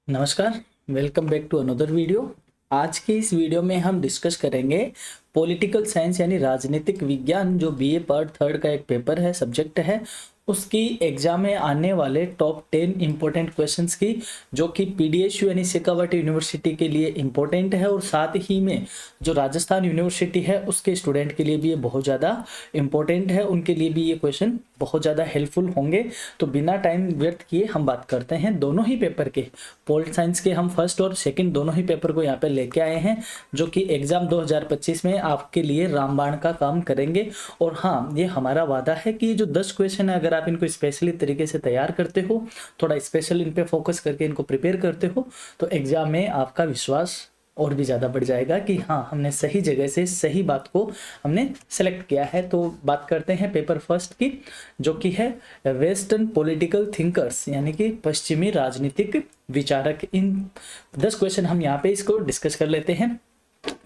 नमस्कार। Welcome back to another video. आज की इस वीडियो में हम डिस्कस करेंगे पॉलिटिकल साइंस यानी राजनीतिक विज्ञान, जो बीए पार्ट थर्ड का एक पेपर है, सब्जेक्ट है, उसकी एग्जाम में आने वाले टॉप 10 इंपॉर्टेंट क्वेश्चंस की, जो कि पीडीएसयू यानी शेखावटी यूनिवर्सिटी के लिए इंपॉर्टेंट है और साथ ही में जो राजस्थान यूनिवर्सिटी है उसके स्टूडेंट के लिए भी ये बहुत ज़्यादा इंपॉर्टेंट है, उनके लिए भी ये क्वेश्चन बहुत ज़्यादा हेल्पफुल होंगे। तो बिना टाइम व्यर्थ किए हम बात करते हैं दोनों ही पेपर के, पॉलिट साइंस के हम फर्स्ट और सेकंड दोनों ही पेपर को यहाँ पे लेके आए हैं, जो कि एग्जाम 2025 में आपके लिए रामबाण का काम करेंगे। और हाँ, ये हमारा वादा है कि जो 10 क्वेश्चन है, अगर आप इनको स्पेशली तरीके से तैयार करते हो, थोड़ा स्पेशल इन पे फोकस करके इनको प्रिपेयर करते हो, तो एग्जाम में आपका विश्वास और भी ज़्यादा बढ़ जाएगा कि हाँ, हमने सही जगह से सही बात को हमने सेलेक्ट किया है। तो बात करते हैं पेपर फर्स्ट की, जो कि है वेस्टर्न पॉलिटिकल थिंकर्स यानी कि पश्चिमी राजनीतिक विचारक। इन 10 क्वेश्चन हम यहाँ पे इसको डिस्कस कर लेते हैं।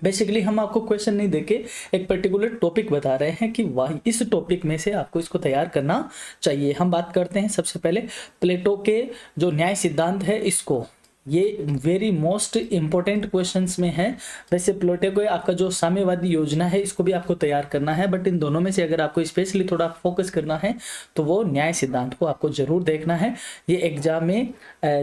बेसिकली हम आपको क्वेश्चन नहीं देके एक पर्टिकुलर टॉपिक बता रहे हैं कि वाह, इस टॉपिक में से आपको इसको तैयार करना चाहिए। हम बात करते हैं सबसे पहले प्लेटो के जो न्याय सिद्धांत है, इसको ये वेरी मोस्ट इंपॉर्टेंट क्वेश्चंस में है। वैसे प्लेटो को आपका जो साम्यवादी योजना है, इसको भी आपको तैयार करना है, बट इन दोनों में से अगर आपको स्पेशली थोड़ा फोकस करना है तो वो न्याय सिद्धांत को आपको जरूर देखना है। ये एग्जाम में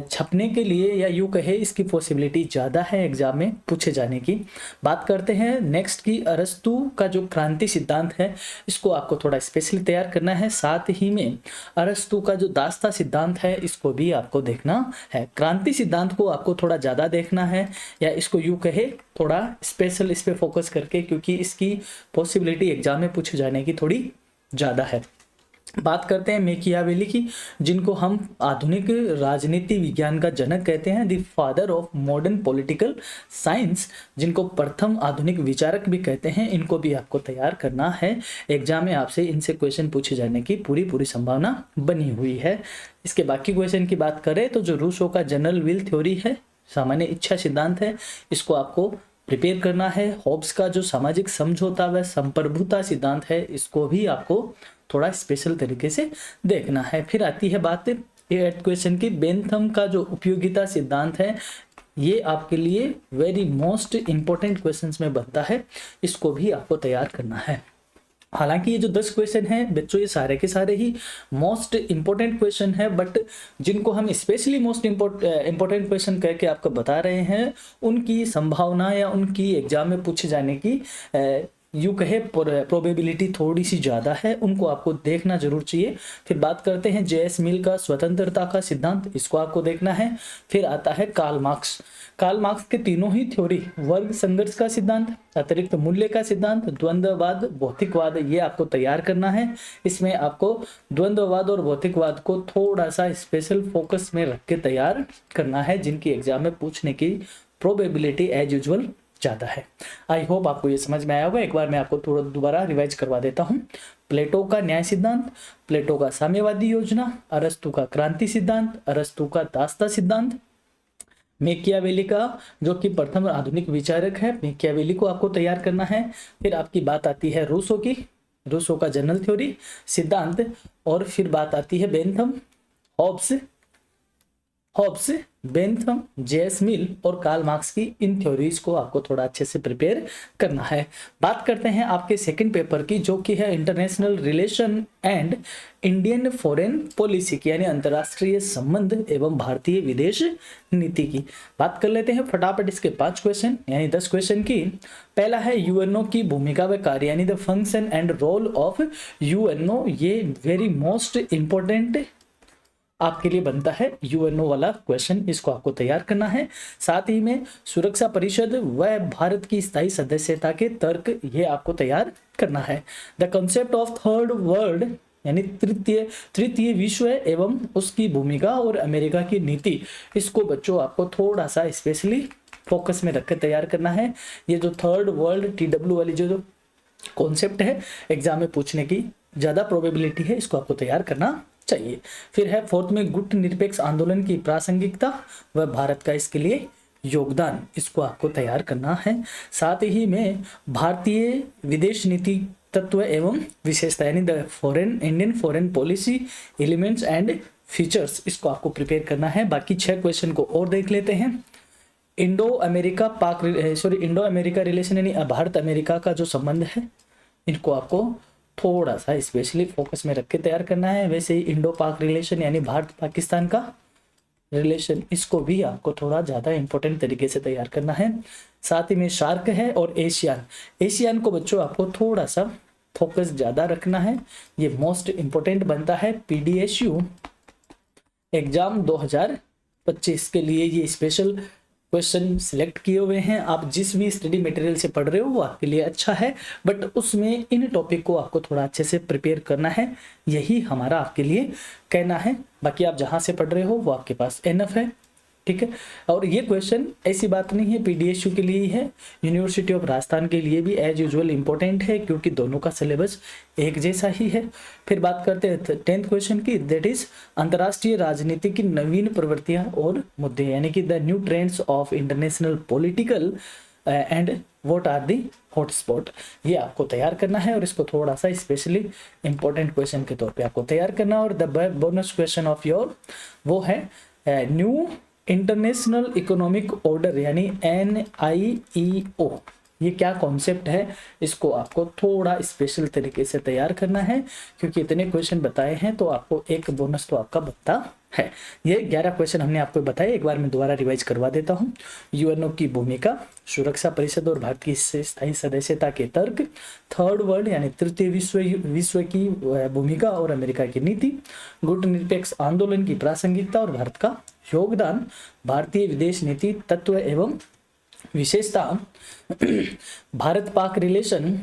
छपने के लिए, या यूँ कहे इसकी पॉसिबिलिटी ज़्यादा है एग्जाम में पूछे जाने की। बात करते हैं नेक्स्ट की, अरस्तु का जो क्रांति सिद्धांत है, इसको आपको थोड़ा स्पेशली तैयार करना है। साथ ही में अरस्तु का जो दास्ता सिद्धांत है, इसको भी आपको देखना है। क्रांति सिद्धांत को आपको थोड़ा ज़्यादा देखना है, या इसको यूँ कहे थोड़ा स्पेशल इस पे फोकस करके, क्योंकि इसकी पॉसिबिलिटी एग्जाम में पूछे जाने की थोड़ी ज़्यादा है। बात करते हैं मैकियावेली की, जिनको हम आधुनिक राजनीति विज्ञान का जनक कहते हैं, the father of modern political science, जिनको प्रथम आधुनिक विचारक भी कहते हैं। इनको भी आपको तैयार करना है। एग्जाम में आपसे इनसे क्वेश्चन पूछे जाने की पूरी संभावना बनी हुई है। इसके बाकी क्वेश्चन की बात करें तो जो रूसो का जनरल विल थ्योरी है, सामान्य इच्छा सिद्धांत है, इसको आपको प्रिपेयर करना है। हॉब्स का जो सामाजिक समझौता व संप्रभुता सिद्धांत है, इसको भी आपको थोड़ा स्पेशल तरीके से देखना है। फिर आती है बात 8th क्वेश्चन की, बेंथम का जो उपयोगिता सिद्धांत है, ये आपके लिए वेरी मोस्ट इंपॉर्टेंट क्वेश्चंस में बनता है, इसको भी आपको तैयार करना है। हालांकि ये जो 10 क्वेश्चन हैं बच्चों, ये सारे के सारे ही मोस्ट इंपॉर्टेंट क्वेश्चन है, बट जिनको हम स्पेशली मोस्ट इंपॉर्टेंट क्वेश्चन कह के आपको बता रहे हैं, उनकी संभावना या उनकी एग्जाम में पूछे जाने की यू कहे प्रोबेबिलिटी थोड़ी सी ज़्यादा है, उनको आपको देखना जरूर चाहिए। फिर बात करते हैं जेएस मिल का स्वतंत्रता का सिद्धांत, इसको आपको देखना है। फिर आता है कार्ल मार्क्स के तीनों ही थ्योरी, वर्ग संघर्ष का सिद्धांत, अतिरिक्त मूल्य का सिद्धांत, द्वंद्ववाद, भौतिकवाद, ये आपको तैयार करना है। इसमें आपको द्वंद्ववाद और भौतिकवाद को थोड़ा सा स्पेशल फोकस में रख के तैयार करना है, जिनकी एग्जाम में पूछने की प्रोबेबिलिटी एज यूजुअल ज़्यादा है। आई होप आपको ये समझ में आया होगा। एक बार मैं आपको थोड़ा दोबारा रिवाइज करवा देता हूँ। प्लेटो का न्याय सिद्धांत, प्लेटो का साम्यवादी योजना, अरस्तु का क्रांति सिद्धांत, अरस्तु का दास्ता सिद्धांत, मैकियावेली का जो कि प्रथम आधुनिक विचारक है, मैकियावेली को आपको तैयार करना है। फिर आपकी बात आती है रूसो की, रूसो का जनरल थ्योरी सिद्धांत, और फिर बात आती है बेंथम, हॉब्स, बेंथम, जेएस मिल और कार्ल मार्क्स की। इन थ्योरीज को आपको थोड़ा अच्छे से प्रिपेयर करना है। बात करते हैं आपके सेकंड पेपर की, जो कि है international relation and Indian foreign policy की, यानी अंतर्राष्ट्रीय संबंध एवं भारतीय विदेश नीति की। बात कर लेते हैं फटाफट इसके 5 क्वेश्चन यानी 10 क्वेश्चन की। पहला है यूएनओ की भूमिका व कार्य, यानी the function and role of UNO. ये वेरी मोस्ट इंपॉर्टेंट आपके लिए बनता है यूएनओ वाला क्वेश्चन, इसको आपको तैयार करना है। साथ ही में सुरक्षा परिषद व भारत की स्थायी सदस्यता के तर्क, ये आपको तैयार करना है। The concept of third world, यानी तृतीय विश्व एवं उसकी भूमिका और अमेरिका की नीति, इसको बच्चों आपको थोड़ा सा स्पेशली फोकस में रखकर तैयार करना है। ये जो थर्ड वर्ल्ड TW वाली जो कॉन्सेप्ट है, एग्जाम में पूछने की ज़्यादा प्रोबेबिलिटी है, इसको आपको तैयार करना चाहिए। फिर है 4th में गुट निरपेक्ष आंदोलन की प्रासंगिकता व भारत का इसके लिए योगदान, इसको आपको तैयार करना है। साथ ही में भारतीय विदेश नीति तत्व एवं विशेषता, यानी the Indian foreign policy elements and features, इसको आपको प्रिपेयर करना है। बाकी 6 क्वेश्चन को और देख लेते हैं। इंडो अमेरिका रिलेशन यानी भारत अमेरिका का जो संबंध है, इनको आपको थोड़ा सा स्पेशली फोकस में रख के तैयार करना है। वैसे ही इंडो पाक रिलेशन यानी भारत पाकिस्तान का रिलेशन, इसको भी आपको थोड़ा ज़्यादा इंपॉर्टेंट तरीके से तैयार करना है। साथ ही में शार्क है और एशियन को बच्चों आपको थोड़ा सा फोकस ज़्यादा रखना है। ये मोस्ट इंपॉर्टेंट बनता है PDSU एग्जाम 2025 के लिए। ये स्पेशल क्वेश्चन सिलेक्ट किए हुए हैं। आप जिस भी स्टडी मटेरियल से पढ़ रहे हो वो आपके लिए अच्छा है, बट उसमें इन टॉपिक को आपको थोड़ा अच्छे से प्रिपेयर करना है, यही हमारा आपके लिए कहना है। बाकी आप जहां से पढ़ रहे हो वो आपके पास एनफ है, ठीक है। और ये क्वेश्चन ऐसी बात नहीं है PDSU के लिए ही है, यूनिवर्सिटी ऑफ राजस्थान के लिए भी एज यूजुअल इंपॉर्टेंट है, क्योंकि दोनों का सिलेबस एक जैसा ही है। फिर बात करते हैं 10th क्वेश्चन की, दैट इज अंतर्राष्ट्रीय राजनीति की नवीन प्रवृत्तियां और मुद्दे, यानी कि the new trends of international political and what are the hotspot. ये आपको तैयार करना है और इसको थोड़ा सा स्पेशली इंपॉर्टेंट क्वेश्चन के तौर पे आपको तैयार करना। और the bonus question of your वो है न्यू इंटरनेशनल इकोनॉमिक ऑर्डर यानी NIEO। ये क्या कॉन्सेप्ट है, इसको आपको थोड़ा स्पेशल तरीके से तैयार करना है, क्योंकि इतने क्वेश्चन बताए हैं तो आपको एक बोनस तो आपका बनता है। ये 11 क्वेश्चन हमने आपको बताए, एक बार मैं दोबारा रिवाइज करवा देता हूँ। UNO की भूमिका, सुरक्षा परिषद और भारत की स्थायी सदस्यता के तर्क, थर्ड वर्ल्ड यानी तृतीय विश्व की भूमिका और अमेरिका की नीति, गुटनिरपेक्ष आंदोलन की प्रासंगिकता और भारत का योगदान, भारतीय विदेश नीति तत्व एवं विशेषता, Bharat Pak relation,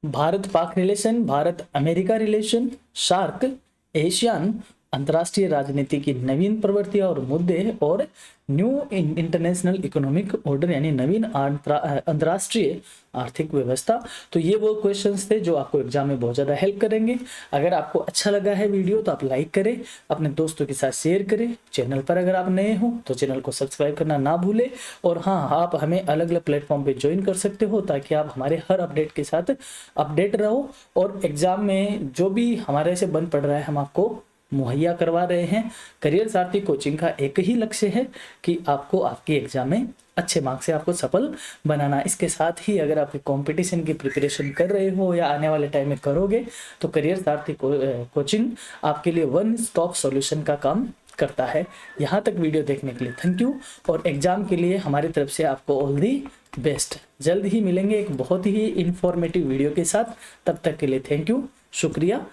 Bharat America relation, shark, Asian, अंतर्राष्ट्रीय राजनीति की नवीन प्रवृत्तियां और मुद्दे, और न्यू इंटरनेशनल इकोनॉमिक ऑर्डर यानी नवीन अंतर्राष्ट्रीय आर्थिक व्यवस्था। तो ये वो क्वेश्चंस थे जो आपको एग्जाम में बहुत ज़्यादा हेल्प करेंगे। अगर आपको अच्छा लगा है वीडियो तो आप लाइक करें, अपने दोस्तों के साथ शेयर करें। चैनल पर अगर आप नए हो तो चैनल को सब्सक्राइब करना ना भूलें। और हाँ, आप हमें अलग अलग प्लेटफॉर्म पे ज्वाइन कर सकते हो, ताकि आप हमारे हर अपडेट के साथ अपडेट रहो। और एग्जाम में जो भी हमारे से बन पड़ रहा है हम आपको मुहैया करवा रहे हैं। करियर सारथी कोचिंग का एक ही लक्ष्य है कि आपको आपके एग्जाम में अच्छे मार्क्स से आपको सफल बनाना। इसके साथ ही अगर आप कंपटीशन की प्रिपरेशन कर रहे हो या आने वाले टाइम में करोगे तो करियर सारथी कोचिंग आपके लिए वन स्टॉप सॉल्यूशन का काम करता है। यहाँ तक वीडियो देखने के लिए थैंक यू, और एग्जाम के लिए हमारी तरफ से आपको ऑल दी बेस्ट। जल्द ही मिलेंगे एक बहुत ही इंफॉर्मेटिव वीडियो के साथ, तब तक के लिए थैंक यू, शुक्रिया।